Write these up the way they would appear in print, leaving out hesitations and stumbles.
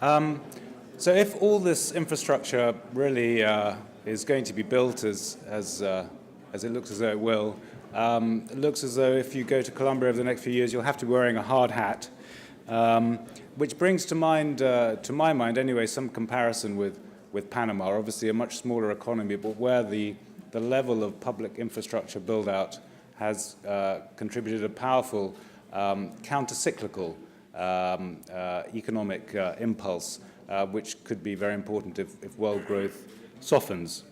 So if all this infrastructure really is going to be built as it looks as though it will, it looks as though if you go to Colombia over the next few years, you'll have to be wearing a hard hat, which brings to mind, to my mind anyway, some comparison with Panama, obviously a much smaller economy, but where the level of public infrastructure build-out has contributed a powerful counter-cyclical economic impulse, which could be very important if world growth softens.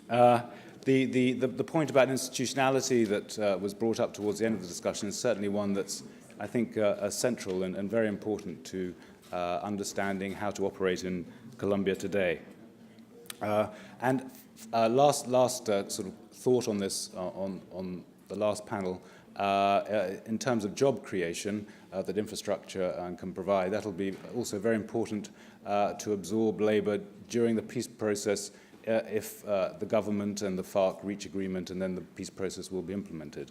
The point about institutionality that was brought up towards the end of the discussion is certainly one that's, I think, central and very important to understanding how to operate in Colombia today. Last sort of thought on this, on the last panel, in terms of job creation that infrastructure can provide, that'll be also very important to absorb labor during the peace process if the government and the FARC reach agreement, and then the peace process will be implemented.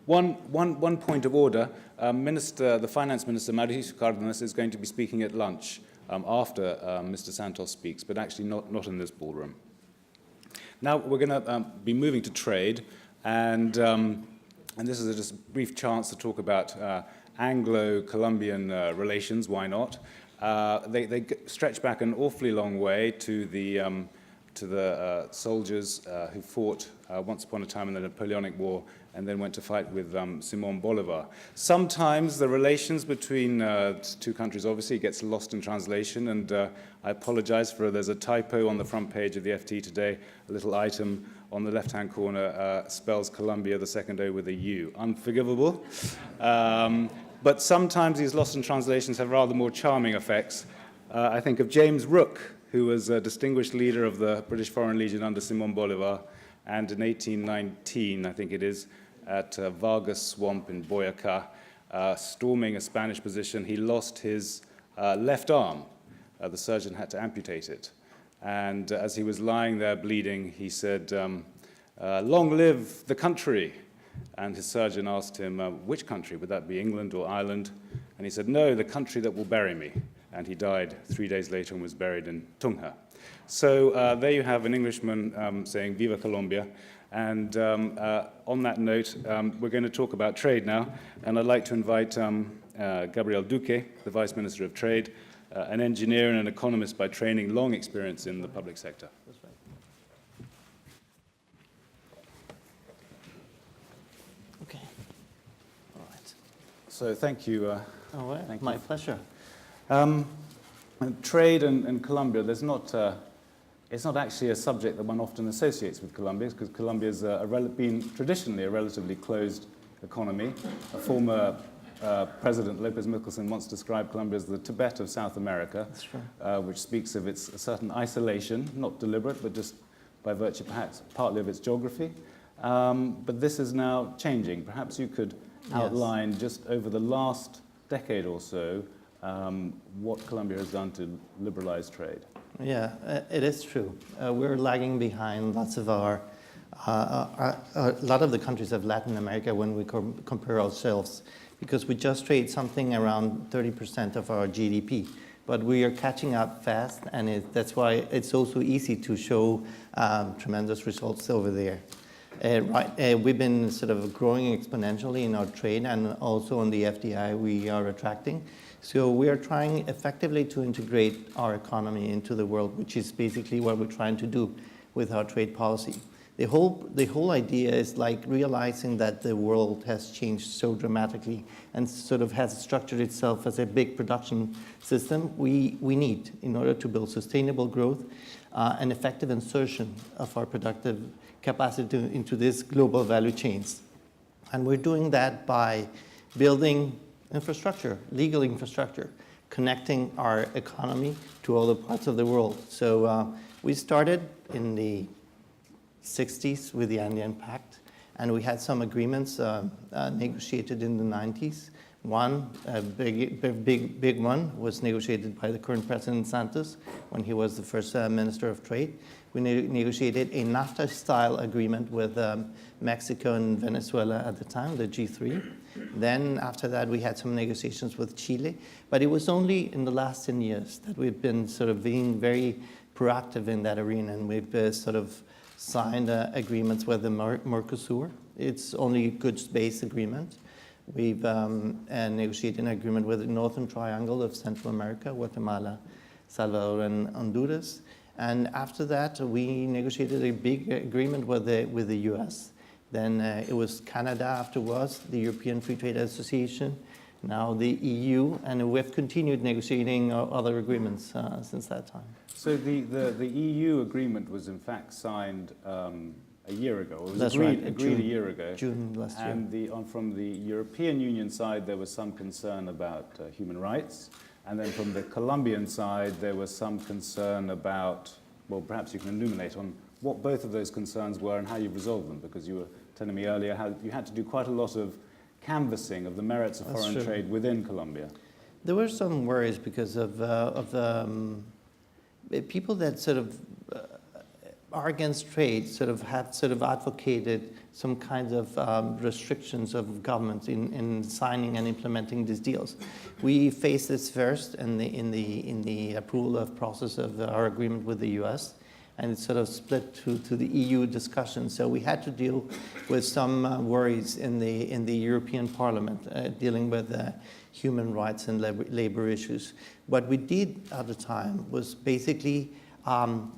One point of order, the Finance Minister, Mauricio Cárdenas, is going to be speaking at lunch after Mr. Santos speaks, but actually not in this ballroom. Now we're going to be moving to trade, and this is just a brief chance to talk about Anglo-Colombian relations. Why not? They stretch back an awfully long way to the soldiers who fought once upon a time in the Napoleonic War and then went to fight with Simón Bolívar. Sometimes the relations between two countries obviously gets lost in translation, and I apologize for there's a typo on the front page of the FT today. A little item on the left-hand corner spells Colombia, the second O, with a U. Unforgivable. But sometimes these lost in translations have rather more charming effects. I think of James Rooke, who was a distinguished leader of the British Foreign Legion under Simón Bolívar, and in 1819, I think it is, at Vargas Swamp in Boyacá, storming a Spanish position, he lost his left arm. The surgeon had to amputate it. And as he was lying there bleeding, he said, "Long live the country." And his surgeon asked him, which country? Would that be England or Ireland? And he said, "No, the country that will bury me." And he died 3 days later and was buried in Tunja. So there you have an Englishman saying, "Viva Colombia." And on that note, we're going to talk about trade now. And I'd like to invite Gabriel Duque, the Vice Minister of Trade, an engineer and an economist by training, long experience in the public sector. That's right. Okay. All right. So thank you. All right. Thank My you. pleasure. Trade and Colombia, it's not actually a subject that one often associates with Colombia, because Colombia has been traditionally a relatively closed economy. A former President Lopez Michelson once described Colombia as the Tibet of South America, That's true. Which speaks of its certain isolation, not deliberate, but just by virtue perhaps partly of its geography. But this is now changing. Perhaps you could outline just over the last decade or so what Colombia has done to liberalize trade. Yeah, it is true. We're lagging behind lots of a lot of the countries of Latin America when we compare ourselves, because we just trade something around 30% of our GDP. But we are catching up fast, and that's why it's also easy to show tremendous results over there. We've been sort of growing exponentially in our trade, and also on the FDI we are attracting. So we are trying effectively to integrate our economy into the world, which is basically what we're trying to do with our trade policy. The whole idea is like realizing that the world has changed so dramatically and sort of has structured itself as a big production system we need in order to build sustainable growth and effective insertion of our productive capacity into these global value chains. And we're doing that by building infrastructure, legal infrastructure, connecting our economy to other parts of the world. So we started in the 60s with the Andean Pact, and we had some agreements negotiated in the 90s One, a big one, was negotiated by the current President Santos when he was the first Minister of Trade. We negotiated a NAFTA-style agreement with Mexico and Venezuela at the time, the G3. Then after that, we had some negotiations with Chile. But it was only in the last 10 years that we've been sort of being very proactive in that arena, and we've sort of signed agreements with the Mercosur. It's only a goods-based agreement. We've negotiated an agreement with the Northern Triangle of Central America, Guatemala, Salvador, and Honduras. And after that, we negotiated a big agreement with the US. Then it was Canada afterwards, the European Free Trade Association, now the EU, and we've continued negotiating other agreements since that time. So the EU agreement was in fact signed a year ago. It was That's agreed, right, agreed a year ago. June last year. And from the European Union side, there was some concern about human rights. And then from the Colombian side, there was some concern about, well, perhaps you can illuminate on what both of those concerns were and how you've resolved them, because you were telling me earlier how you had to do quite a lot of canvassing of the merits of foreign trade within Colombia. There were some worries because of people that sort of are against trade have advocated some kinds of restrictions of governments in signing and implementing these deals. We faced this first in the approval of process of our agreement with the US, and it sort of split to the EU discussion. So we had to deal with some worries in the European Parliament dealing with human rights and labor issues. What we did at the time was basically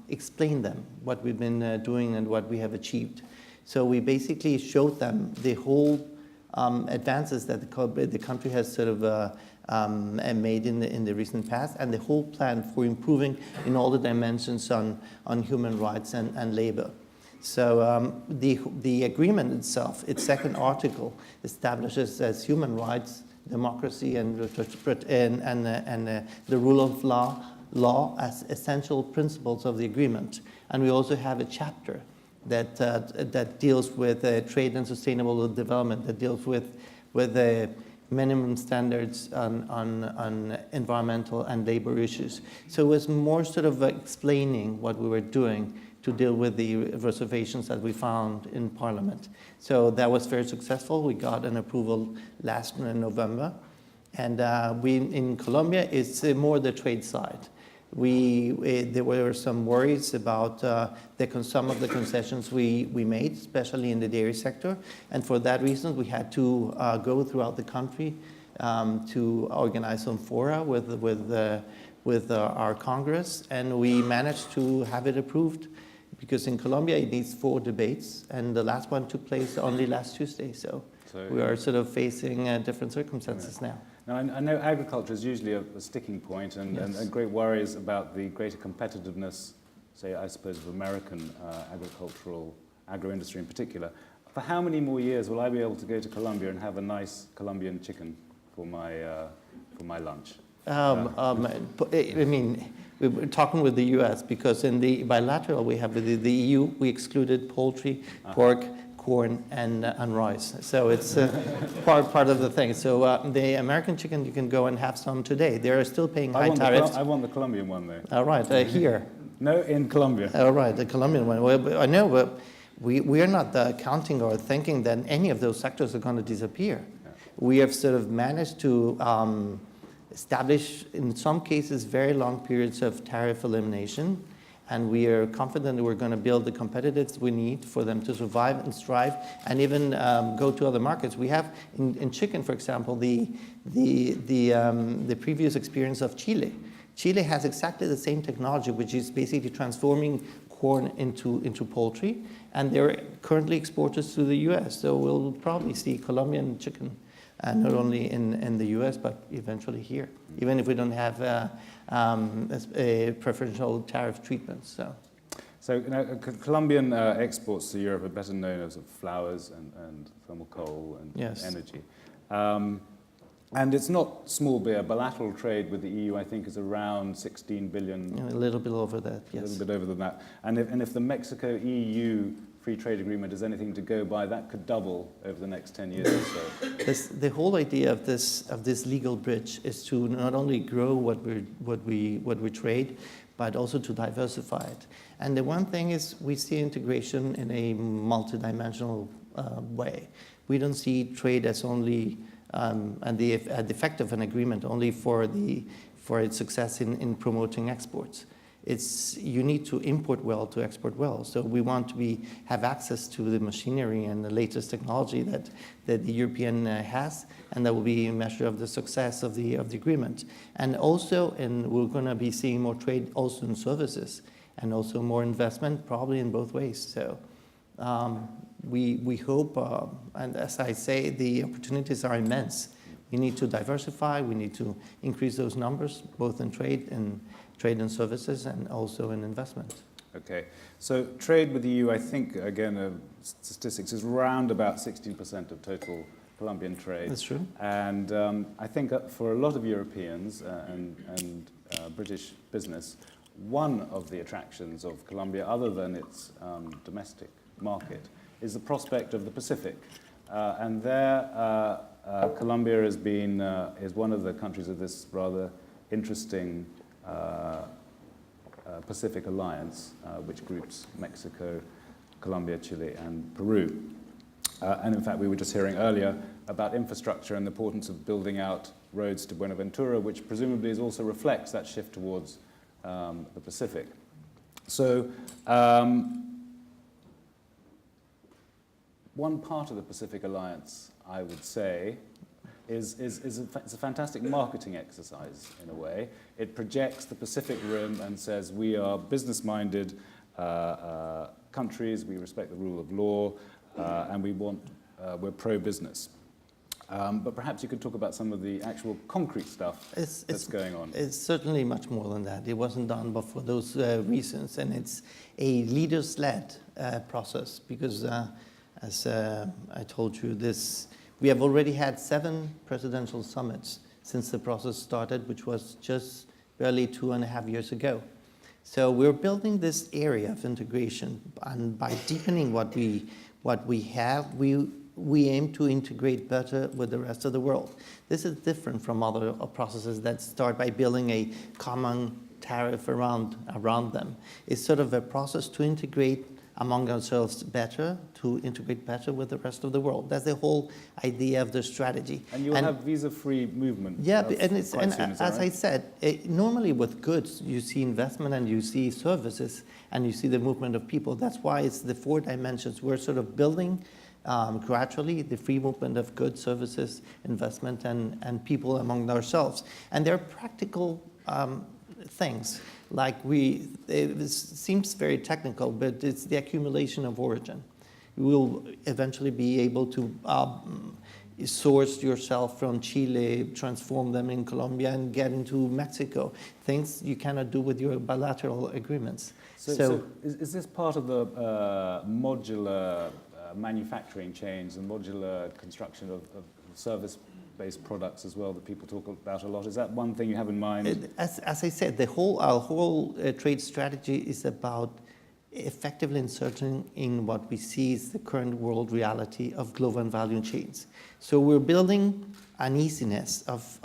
explain them what we've been doing and what we have achieved. So we basically showed them the whole advances that the country has sort of made in the recent past, and the whole plan for improving in all the dimensions on human rights and labor. So the agreement itself, its second article, establishes as human rights, democracy, and the rule of law as essential principles of the agreement. And we also have a chapter that deals with trade and sustainable development, that deals with minimum standards on environmental and labor issues. So it was more sort of explaining what we were doing to deal with the reservations that we found in Parliament. So that was very successful. We got an approval last November. And in Colombia, it's more the trade side. There were some worries about some of the concessions we made, especially in the dairy sector. And for that reason, we had to go throughout the country to organize some fora with our Congress. And we managed to have it approved, because in Colombia, it needs 4 debates. And the last one took place only last Tuesday. So we are sort of facing different circumstances now. Now, I know agriculture is usually a sticking point, and great worries about the greater competitiveness, say, I suppose, of American agro-industry in particular. For how many more years will I be able to go to Colombia and have a nice Colombian chicken for my lunch? I mean, we were talking with the US, because in the bilateral we have with the EU, we excluded poultry, pork, corn, and rice. So it's part of the thing. So the American chicken, you can go and have some today. They're still paying high tariffs. I want the Colombian one, though. All right, here. No, in Colombia. All right, the Colombian one. Well, I know, but we are not counting or thinking that any of those sectors are going to disappear. Yeah. We have sort of managed to establish, in some cases, very long periods of tariff elimination. And we are confident that we're going to build the competitiveness we need for them to survive and strive, and even go to other markets. We have in chicken, for example, the previous experience of Chile. Chile has exactly the same technology, which is basically transforming corn into poultry, and they're currently exporters to the U.S. So we'll probably see Colombian chicken, not only in the U.S. but eventually here, even if we don't have a preferential tariff treatment. So Colombian exports to Europe are better known as flowers and thermal coal and energy. And it's not small beer. Bilateral trade with the EU, I think, is around 16 billion. A little bit over that, yes. A little bit over than that. And if the Mexico-EU free trade agreement is anything to go by, that could double over the next 10 years or so. The whole idea of this legal bridge is to not only grow what we trade, but also to diversify it. And the one thing is we see integration in a multidimensional way. We don't see trade as only and the effect of an agreement only for its success in promoting exports. You need to import well to export well. So we want to have access to the machinery and the latest technology that the European has, and that will be a measure of the success of the agreement. And also, we're going to be seeing more trade also in services, and also more investment, probably in both ways. So we hope, and as I say, the opportunities are immense. We need to diversify. We need to increase those numbers, both in trade and services, and also in investment. Okay, so trade with the EU, I think, again, statistics is around about 16% of total Colombian trade. That's true. And I think for a lot of Europeans and British business, one of the attractions of Colombia, other than its domestic market, is the prospect of the Pacific. And there, Colombia is one of the countries of this rather interesting Pacific Alliance, which groups Mexico, Colombia, Chile, and Peru. And in fact, we were just hearing earlier about infrastructure and the importance of building out roads to Buenaventura, which presumably also reflects that shift towards the Pacific. So one part of the Pacific Alliance, I would say, it's a fantastic marketing exercise in a way. It projects the Pacific Rim and says we are business-minded countries, we respect the rule of law, and we're pro-business. But perhaps you could talk about some of the actual concrete stuff that's going on. It's certainly much more than that. It wasn't done but for those reasons, and it's a leaders-led process because, as I told you, we have already had 7 presidential summits since the process started, which was just barely 2.5 years ago. So we're building this area of integration, and by deepening what we have, we aim to integrate better with the rest of the world. This is different from other processes that start by building a common tariff around them. It's sort of a process to integrate among ourselves better, to integrate better with the rest of the world. That's the whole idea of the strategy. And you'll have visa-free movement. Yeah, as I said, normally with goods, you see investment and you see services and you see the movement of people. That's why it's the 4 dimensions. We're sort of building gradually the free movement of goods, services, investment, and people among ourselves. And they're practical things. Like it seems very technical, but it's the accumulation of origin. You will eventually be able to source yourself from Chile, transform them in Colombia, and get into Mexico. Things you cannot do with your bilateral agreements. So is this part of the modular manufacturing chains and modular construction of service-based products as well that people talk about a lot? Is that one thing you have in mind? As I said, our whole trade strategy is about effectively inserting in what we see is the current world reality of global value chains. So we're building an easiness of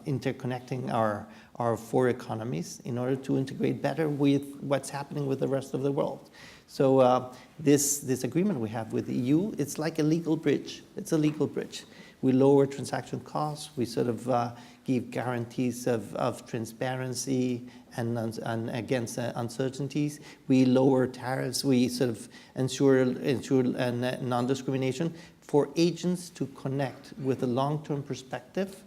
interconnecting our 4 economies in order to integrate better with what's happening with the rest of the world. So this agreement we have with the EU, it's like a legal bridge. It's a legal bridge. We lower transaction costs. We sort of give guarantees of transparency and against uncertainties. We lower tariffs. We sort of ensure non-discrimination for agents to connect with a long-term perspective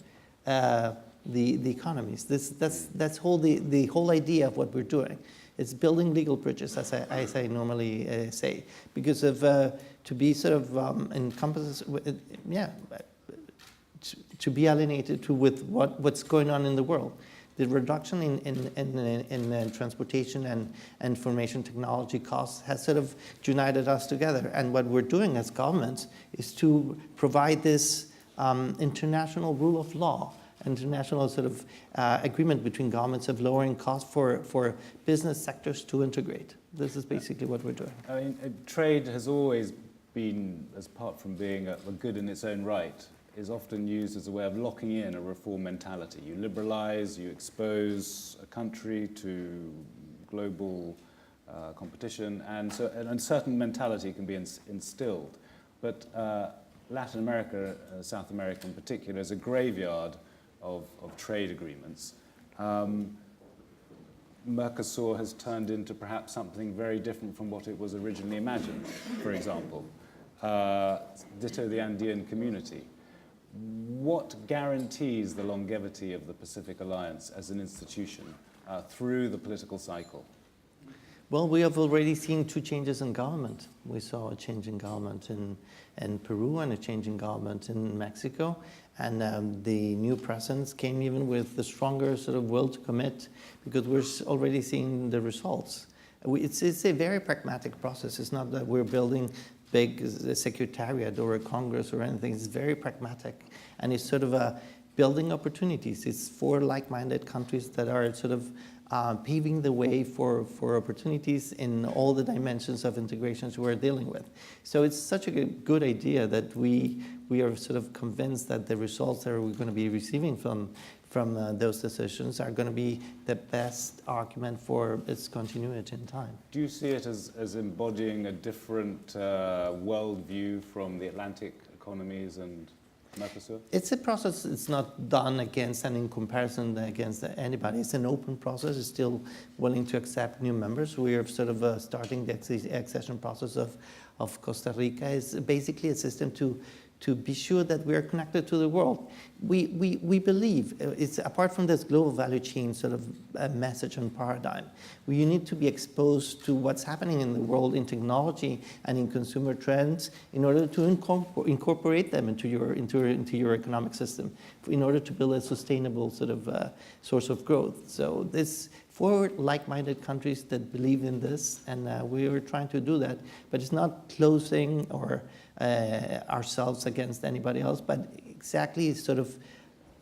the economies. That's the whole idea of what we're doing. It's building legal bridges, as I normally say, because of to be sort of encompasses, to be alienated with what's going on in the world. The reduction in transportation and information technology costs has sort of united us together. And what we're doing as governments is to provide this international rule of law international sort of agreement between governments of lowering costs for business sectors to integrate. This is basically what we're doing. I mean, trade has always been, apart from being a good in its own right, is often used as a way of locking in a reform mentality. You liberalize, you expose a country to global competition, and so a certain mentality can be instilled. But Latin America, South America in particular, is a graveyard of trade agreements. Mercosur has turned into perhaps something very different from what it was originally imagined, for example. Ditto the Andean community. What guarantees the longevity of the Pacific Alliance as an institution through the political cycle? Well, we have already seen two changes in government. We saw a change in government in Peru and a change in government in Mexico. And the new presidents came even with the stronger sort of will to commit, because we're already seeing the results. It's a very pragmatic process. It's not that we're building big secretariat or a Congress or anything. It's very pragmatic. And it's sort of building opportunities. It's for like-minded countries that are sort of paving the way for opportunities in all the dimensions of integrations we're dealing with. So it's such a good idea that we are sort of convinced that the results that we're going to be receiving from those decisions are going to be the best argument for its continuity in time. Do you see it as embodying a different worldview from the Atlantic economies and Mercosur? It's a process. It's not done against and in comparison against anybody. It's an open process. It's still willing to accept new members. We are sort of starting the accession process of Costa Rica. It's basically a system to be sure that we are connected to the world. We believe, it's apart from this global value chain sort of message and paradigm, you need to be exposed to what's happening in the world in technology and in consumer trends in order to incorporate them into your economic system, in order to build a sustainable sort of source of growth. So this for like-minded countries that believe in this, and we are trying to do that, but it's not closing or ourselves against anybody else, but exactly sort of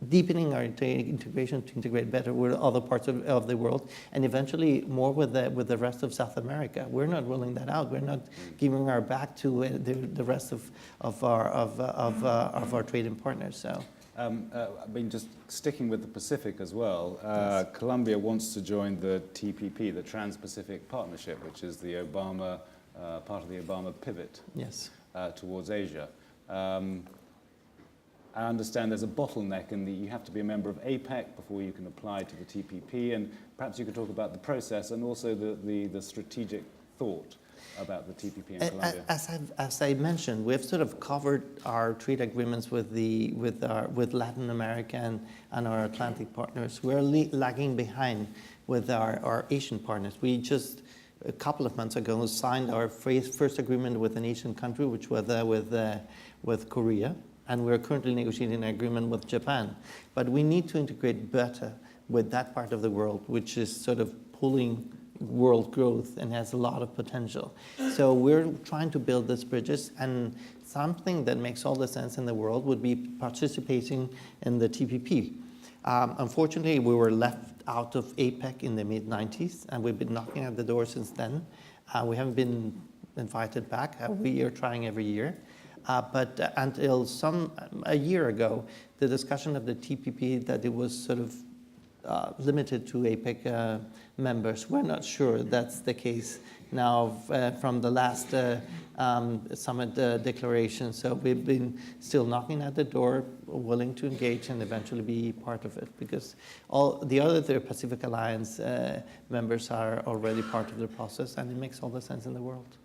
deepening our integration to integrate better with other parts of the world, and eventually more with the rest of South America. We're not ruling that out. We're not giving our back to the rest of our trading partners. So. I mean, just sticking with the Pacific as well, yes. Colombia wants to join the TPP, the Trans-Pacific Partnership, which is the Obama part of the Obama pivot. Yes. Towards Asia. I understand there's a bottleneck in that you have to be a member of APEC before you can apply to the TPP, and perhaps you could talk about the process and also the strategic thought about the TPP in Colombia. As I mentioned, we've sort of covered our trade agreements with Latin America and our Atlantic partners. We're lagging behind with our Asian partners. We just a couple of months ago signed our first agreement with an Asian country, which was with Korea, and we're currently negotiating an agreement with Japan. But we need to integrate better with that part of the world, which is sort of pulling world growth and has a lot of potential. So we're trying to build these bridges, and something that makes all the sense in the world would be participating in the TPP. Unfortunately, we were left out of APEC in the mid-90s, and we've been knocking at the door since then. We haven't been invited back. We are trying every year. But until a year ago, the discussion of the TPP, that it was sort of limited to APEC members. We're not sure that's the case now from the last summit declaration. So we've been still knocking at the door, willing to engage and eventually be part of it, because all the other Pacific Alliance members are already part of the process, and it makes all the sense in the world.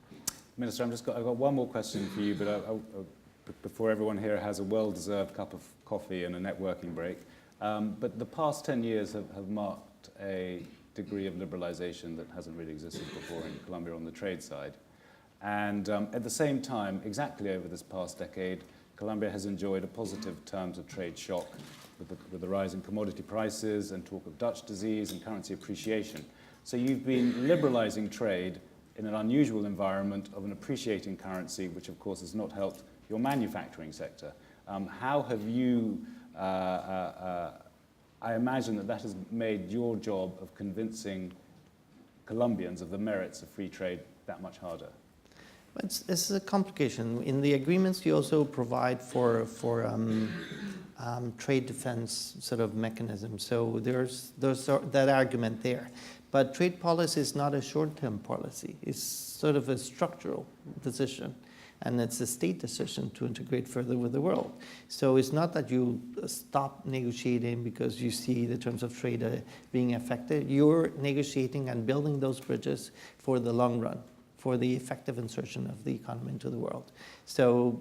Minister, I've got one more question for you, but before everyone here has a well-deserved cup of coffee and a networking break. But the past 10 years have marked a degree of liberalization that hasn't really existed before in Colombia on the trade side. And at the same time, exactly over this past decade, Colombia has enjoyed a positive terms of trade shock with the rise in commodity prices and talk of Dutch disease and currency appreciation. So you've been liberalizing trade in an unusual environment of an appreciating currency, which of course has not helped your manufacturing sector. How have you I imagine that that has made your job of convincing Colombians of the merits of free trade that much harder. It's a complication. In the agreements, you also provide for trade defense sort of mechanism. So there's that argument there. But trade policy is not a short-term policy. It's sort of a structural decision. And it's a state decision to integrate further with the world. So it's not that you stop negotiating because you see the terms of trade being affected. You're negotiating and building those bridges for the long run, for the effective insertion of the economy into the world. So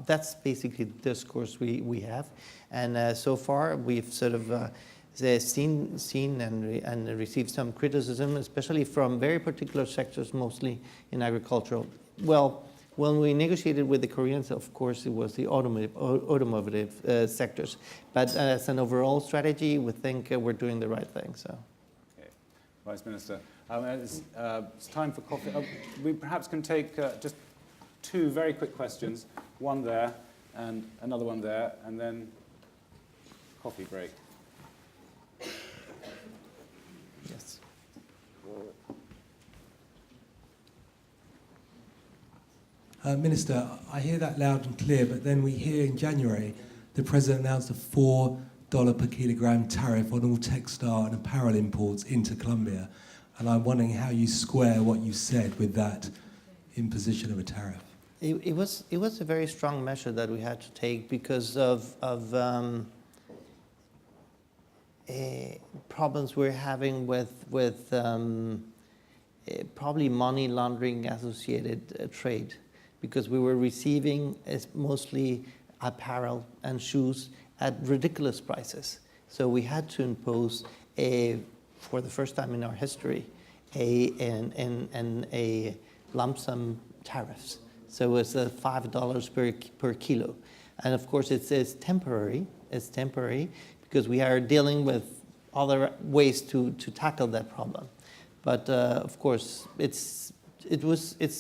that's basically the discourse we have. And so far, we've sort of seen and received some criticism, especially from very particular sectors, mostly in agricultural. Well, when we negotiated with the Koreans, of course, it was the automotive sectors. But as an overall strategy, we think we're doing the right thing. So, okay, Vice Minister, it's time for coffee. We perhaps can take just two very quick questions. One there, and another one there, and then coffee break. yes. Minister, I hear that loud and clear, but then we hear in January the President announced a $4 per kilogram tariff on all textile and apparel imports into Colombia. And I'm wondering how you square what you said with that imposition of a tariff. It was a very strong measure that we had to take because of problems we're having with probably money laundering associated trade, because we were receiving mostly apparel and shoes at ridiculous prices. So we had to impose for the first time in our history, a lump sum tariffs. So it was $5 per kilo. And of course it's temporary. It's temporary because we are dealing with other ways to tackle that problem. But of course it's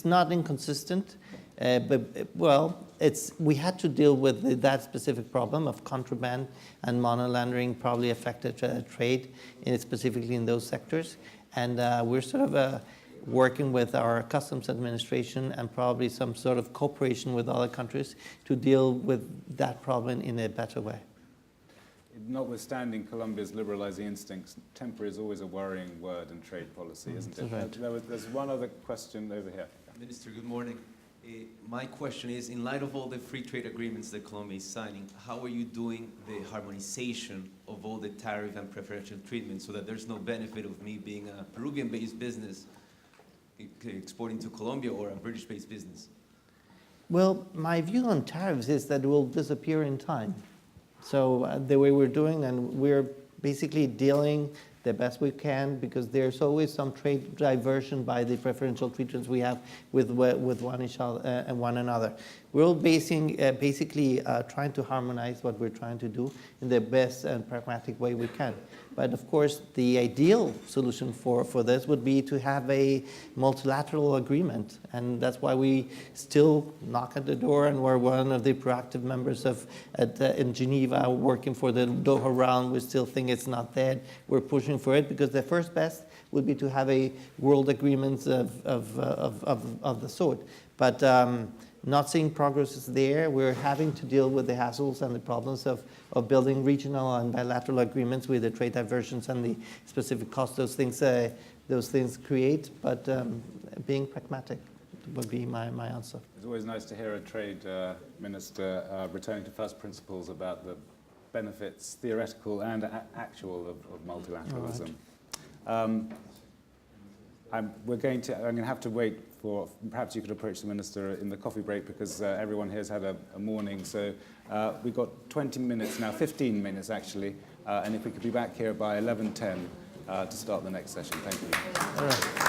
not inconsistent. We had to deal with that specific problem of contraband and money laundering probably affected trade, specifically in those sectors. And we're sort of working with our customs administration and probably some sort of cooperation with other countries to deal with that problem in a better way. Notwithstanding Colombia's liberalizing instincts, temporary is always a worrying word in trade policy, isn't it? Right. There's one other question over here. Minister, good morning. My question is, in light of all the free trade agreements that Colombia is signing, how are you doing the harmonization of all the tariff and preferential treatment so that there's no benefit of me being a Peruvian-based business exporting to Colombia or a British-based business? Well, my view on tariffs is that it will disappear in time. So the way we're doing, and we're basically dealing the best we can, because there's always some trade diversion by the preferential treatments we have with one another. We're basically trying to harmonize what we're trying to do in the best and pragmatic way we can. But of course, the ideal solution for this would be to have a multilateral agreement. And that's why we still knock at the door, and we're one of the proactive members in Geneva working for the Doha round. We still think it's not dead. We're pushing for it because the first best would be to have a world agreement of the sort. But not seeing progress is there. We're having to deal with the hassles and the problems of building regional and bilateral agreements with the trade diversions and the specific costs those things create. But being pragmatic would be my answer. It's always nice to hear a trade minister returning to first principles about the benefits, theoretical and actual, of multilateralism. Right. I'm going to have to wait for, perhaps you could approach the Minister in the coffee break, because everyone here has had a morning. So we've got 20 minutes now, 15 minutes actually, and if we could be back here by 11:10 to start the next session. Thank you. All right.